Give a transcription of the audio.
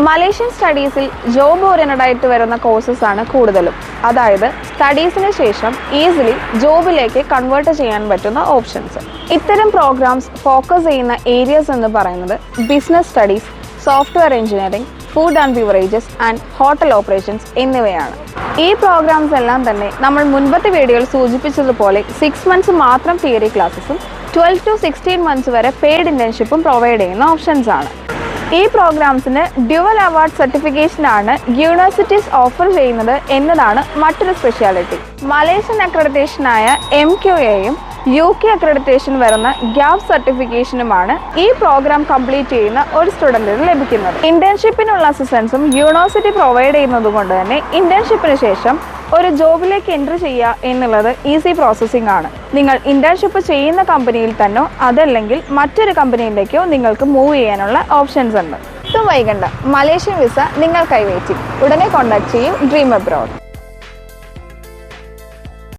Malaysian സ്റ്റഡീസിൽ job oriented ആയിട്ട് വരുന്ന courses ആണ് കൂടുതലും. അതായത് സ്റ്റഡീസിന് ശേഷം ഈസിലി ജോബിലേക്ക് കൺവേർട്ട് ചെയ്യാൻ പറ്റുന്ന ഓപ്ഷൻസ്. ഇത്തരം പ്രോഗ്രാംസ് ഫോക്കസ് ചെയ്യുന്ന ഏരിയസ് എന്ന് പറയുന്നത് business studies, software engineering, food and beverages and hotel operations എന്നിവയാണ്. ഈ പ്രോഗ്രാംസ് എല്ലാം തന്നെ നമ്മൾ മുൻപത്തെ വീഡിയോയിൽ സൂചിപ്പിച്ചതുപോലെ 6 months മാത്രം തിയറി ക്ലാസ്സസും 12 to 16 months വരെ പെയ്ഡ് ഇന്റേൺഷിപ്പും പ്രൊവൈഡ് ചെയ്യുന്ന ഓപ്ഷൻസ് ആണ്. ഈ പ്രോഗ്രാംസിന് ഡ്യുവൽ അവാർഡ് സർട്ടിഫിക്കേഷനാണ് യൂണിവേഴ്സിറ്റീസ് ഓഫർ ചെയ്യുന്നത് എന്നതാണ് മറ്റൊരു സ്പെഷ്യാലിറ്റി. മലേഷ്യൻ അക്രഡിറ്റേഷനായ MQAയും UK അക്രഡിറ്റേഷൻ വരുന്ന ഗ്യാപ് സർട്ടിഫിക്കേഷനുമാണ് ഈ പ്രോഗ്രാം കംപ്ലീറ്റ് ചെയ്യുന്ന ഒരു സ്റ്റുഡൻറ്റിന് ലഭിക്കുന്നത്. ഇന്റേൺഷിപ്പിനുള്ള അസിസ്റ്റൻസും യൂണിവേഴ്സിറ്റി പ്രൊവൈഡ് ചെയ്യുന്നത് കൊണ്ട് തന്നെ ഇന്റേൺഷിപ്പിന് ശേഷം ഒരു ജോബിലേക്ക് എൻട്രി ചെയ്യുക എന്നുള്ളത് ഈസി പ്രോസസ്സിംഗ് ആണ്. നിങ്ങൾ ഇന്റേൺഷിപ്പ് ചെയ്യുന്ന കമ്പനിയിൽ തന്നോ അതല്ലെങ്കിൽ മറ്റൊരു കമ്പനിയിലേക്കോ നിങ്ങൾക്ക് മൂവ് ചെയ്യാനുള്ള ഓപ്ഷൻസ് ഉണ്ട്. ഒട്ടും വൈകണ്ട, മലേഷ്യൻ വിസ നിങ്ങൾക്കായി വെയിറ്റിംഗ്. ഉടനെ കോൺടാക്ട് ചെയ്യൂ ഡ്രീം അബ്രോഡ്.